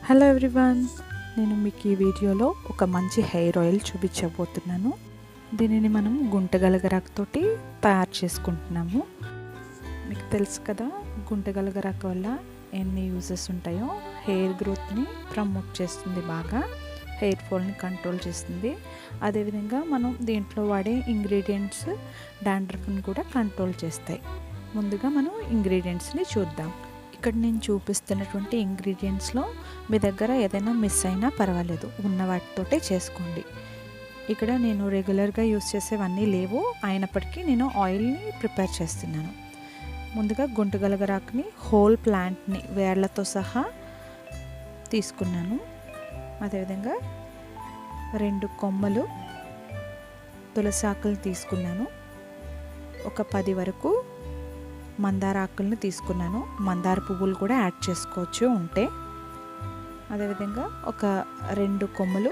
Hello everyone, నేను మీకు ఈ వీడియోలో ఒక మంచి హెయిర్ ఆయిల్ చూపించబోతున్నాను. దీనిని మనం గుంటగలగరాకుతోటి తయారు చేసుకుంటున్నాము. మీకు తెలుసు కదా, గుంటగలగరాకు వల్ల ఎన్ని యూజెస్ ఉంటాయో. హెయిర్ గ్రోత్ని ప్రమోట్ చేస్తుంది, బాగా హెయిర్ ఫాల్ని కంట్రోల్ చేస్తుంది. అదేవిధంగా మనం దీంట్లో వాడే ఇంగ్రీడియంట్స్ డాండ్రఫ్ని కూడా కంట్రోల్ చేస్తాయి. ముందుగా మనం ఇంగ్రీడియంట్స్ని చూద్దాం. ఇక్కడ నేను చూపిస్తున్నటువంటి ఇంగ్రీడియంట్స్లో మీ దగ్గర ఏదైనా మిస్ అయినా పర్వాలేదు, ఉన్న వాటితోటే చేసుకోండి. ఇక్కడ నేను రెగ్యులర్గా యూస్ చేసేవన్నీ లేవు, అయినప్పటికీ నేను ఆయిల్ని ప్రిపేర్ చేస్తున్నాను. ముందుగా గుంటగలగరాకుని హోల్ ప్లాంట్ని వేర్లతో సహా తీసుకున్నాను. అదేవిధంగా 2 కొమ్మలు తులసి ఆకులు తీసుకున్నాను. ఒక 10 వరకు మందార ఆకులను తీసుకున్నాను. మందార పువ్వులు కూడా యాడ్ చేసుకోవచ్చు ఉంటే. అదేవిధంగా ఒక 2 కొమ్మలు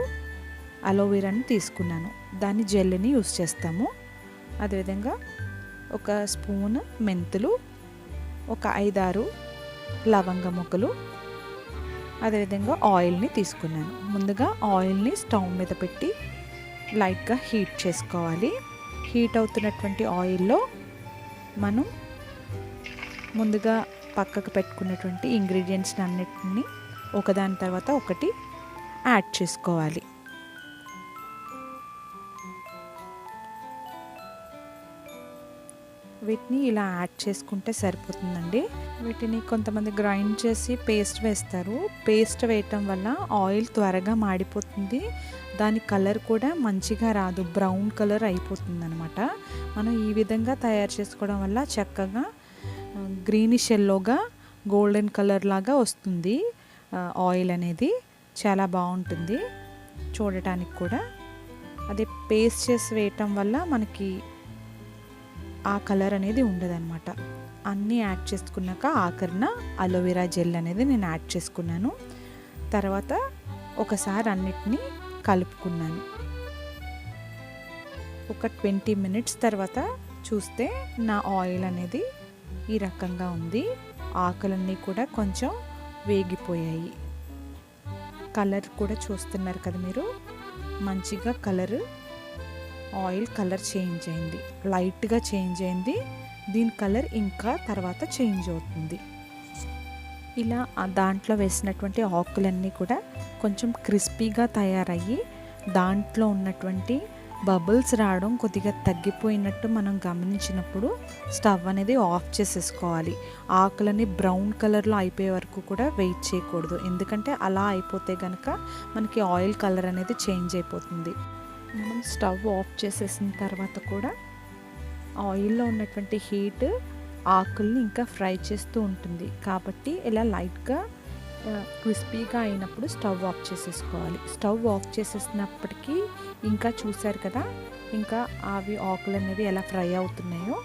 అలోవెరాని తీసుకున్నాను, దాని జెల్ని యూస్ చేస్తాము. అదేవిధంగా ఒక స్పూన్ మెంతులు, ఒక 5-6 లవంగ మొగ్గలు, అదేవిధంగా ఆయిల్ని తీసుకున్నాను. ముందుగా ఆయిల్ని స్టవ్ మీద పెట్టి లైట్గా హీట్ చేసుకోవాలి. హీట్ అవుతున్నటువంటి ఆయిల్లో మనం ముందుగా పక్కకు పెట్టుకున్నటువంటి ఇంగ్రీడియంట్స్ని అన్నిటిని ఒకదాని తర్వాత ఒకటి యాడ్ చేసుకోవాలి. వీటిని ఇలా యాడ్ చేసుకుంటే సరిపోతుందండి. వీటిని కొంతమంది గ్రైండ్ చేసి పేస్ట్ వేస్తారు. పేస్ట్ వేయటం వల్ల ఆయిల్ త్వరగా మాడిపోతుంది, దాని కలర్ కూడా మంచిగా రాదు, బ్రౌన్ కలర్ అయిపోతుంది అనమాట. మనం ఈ విధంగా తయారు చేసుకోవడం వల్ల చక్కగా గ్రీనిష్ ఎల్లోగా గోల్డెన్ కలర్ లాగా వస్తుంది. ఆయిల్ అనేది చాలా బాగుంటుంది చూడటానికి కూడా. అదే పేస్ట్ చేసి వేయటం వల్ల మనకి ఆ కలర్ అనేది ఉండదన్నమాట. అన్నీ యాడ్ చేసుకున్నాక ఆఖరిన అలోవెరా జెల్ అనేది నేను యాడ్ చేసుకున్నాను. తర్వాత ఒకసారి అన్నిటినీ కలుపుకున్నాను. ఒక 20 మినిట్స్ తర్వాత చూస్తే నా ఆయిల్ అనేది ఈ రకంగా ఉంది. ఆకులన్నీ కూడా కొంచెం వేగిపోయాయి. కలర్ కూడా చూస్తున్నారు కదా మీరు, మంచిగా ఆయిల్ కలర్ చేంజ్ అయింది, లైట్గా చేంజ్ అయింది. దీని కలర్ ఇంకా తర్వాత చేంజ్ అవుతుంది. ఇలా దాంట్లో వేసినటువంటి ఆకులన్నీ కూడా కొంచెం క్రిస్పీగా తయారయ్యి దాంట్లో ఉన్నటువంటి బబుల్స్ రావడం కొద్దిగా తగ్గిపోయినట్టు మనం గమనించినప్పుడు స్టవ్ అనేది ఆఫ్ చేసేసుకోవాలి. ఆకులని బ్రౌన్ కలర్లో అయిపోయే వరకు కూడా వెయిట్ చేయకూడదు, ఎందుకంటే అలా అయిపోతే కనుక మనకి ఆయిల్ కలర్ అనేది చేంజ్ అయిపోతుంది. మనం స్టవ్ ఆఫ్ చేసేసిన తర్వాత కూడా ఆయిల్లో ఉన్నటువంటి హీట్ ఆకుల్ని ఇంకా ఫ్రై చేస్తూ ఉంటుంది. కాబట్టి ఇలా లైట్గా క్రిస్పీగా అయినప్పుడు స్టవ్ ఆఫ్ చేసేసుకోవాలి. స్టవ్ ఆఫ్ చేసేసినప్పటికీ ఇంకా చూసారు కదా, ఇంకా అవి ఆకులు అనేవి ఎలా ఫ్రై అవుతున్నాయో.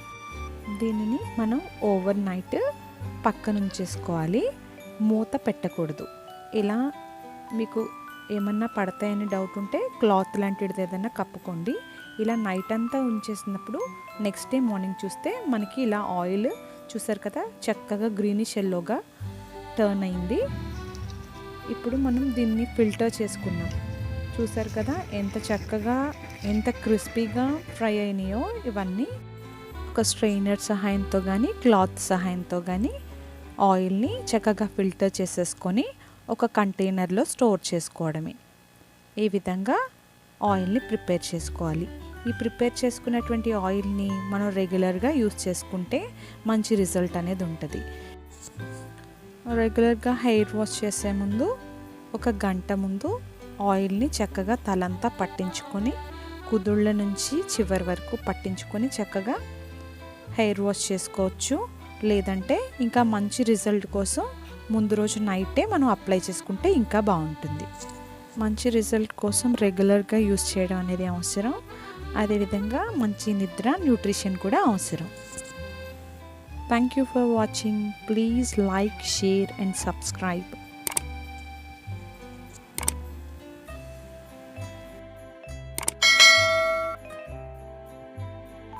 దీనిని మనం ఓవర్ నైట్ పక్కన ఉంచేసుకోవాలి, మూత పెట్టకూడదు. ఇలా మీకు ఏమన్నా పడతాయని డౌట్ ఉంటే క్లాత్ లాంటిది ఏదైనా కప్పుకోండి. ఇలా నైట్ అంతా ఉంచేసినప్పుడు నెక్స్ట్ డే మార్నింగ్ చూస్తే మనకి ఇలా ఆయిల్ చూసారు కదా, చక్కగా గ్రీనిష్ ఎల్లోగా టర్న్ అయింది. ఇప్పుడు మనం దీన్ని ఫిల్టర్ చేసుకున్నాం. చూసారు కదా ఎంత చక్కగా, ఎంత క్రిస్పీగా ఫ్రై అయినాయో. ఇవన్నీ ఒక స్ట్రెయినర్ సహాయంతో కానీ క్లాత్ సహాయంతో కానీ ఆయిల్ని చక్కగా ఫిల్టర్ చేసేసుకొని ఒక కంటైనర్లో స్టోర్ చేసుకోవడమే. ఈ విధంగా ఆయిల్ని ప్రిపేర్ చేసుకోవాలి. ఈ ప్రిపేర్ చేసుకున్నటువంటి ఆయిల్ని మనం రెగ్యులర్గా యూస్ చేసుకుంటే మంచి రిజల్ట్ అనేది ఉంటుంది. రెగ్యులర్గా హెయిర్ వాష్ చేసే ముందు 1 గంట ముందు ఆయిల్ని చక్కగా తలంతా పట్టించుకొని కుదుళ్ళ నుంచి చివరి వరకు పట్టించుకొని చక్కగా హెయిర్ వాష్ చేసుకోవచ్చు. లేదంటే ఇంకా మంచి రిజల్ట్ కోసం ముందు రోజు నైటే మనం అప్లై చేసుకుంటే ఇంకా బాగుంటుంది. మంచి రిజల్ట్ కోసం రెగ్యులర్గా యూస్ చేయడం అనేది అవసరం. అదేవిధంగా మంచి నిద్ర, న్యూట్రిషన్ కూడా అవసరం. Thank you for watching. Please like, share and subscribe.